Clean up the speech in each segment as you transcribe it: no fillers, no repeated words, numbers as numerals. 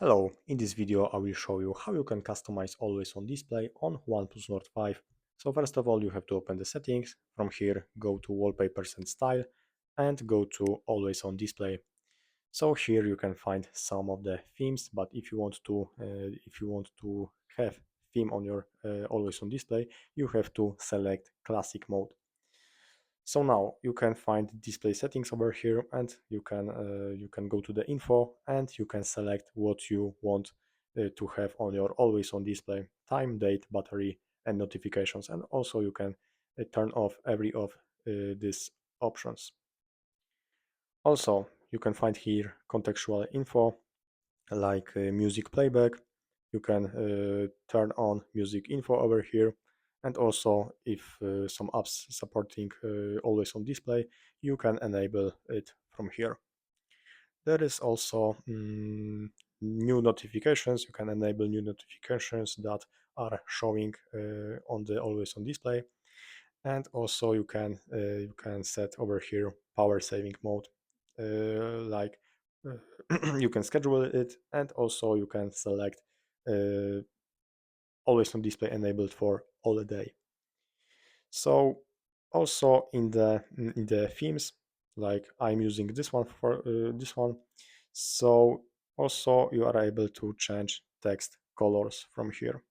Hello, in this video I will show you how you can customize always on display on OnePlus Nord 5. So first of all you have to open the settings, from here go to wallpapers and style and go to always on display. So here you can find some of the themes, but if you want to have theme on your always on display, you have to select classic mode. So now you can find display settings over here, and you can go to the info and you can select what you want to have on your always on display: time, date, battery, and notifications. And also you can turn off every of these options. Also, you can find here contextual info like music playback. You can turn on music info over here, and also if some apps supporting always on display, you can enable it from here. There is also new notifications. You can enable new notifications that are showing on the always on display, and also you can set over here power saving mode, like you can schedule it, and also you can select uh, always on display enabled for all the day. So also in the themes, like I'm using this one for this one. So also you are able to change text colors from here.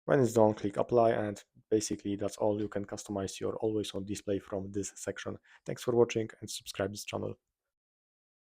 When it's done, click apply, and basically that's all. You can customize your always on display from this section. Thanks for watching and subscribe this channel.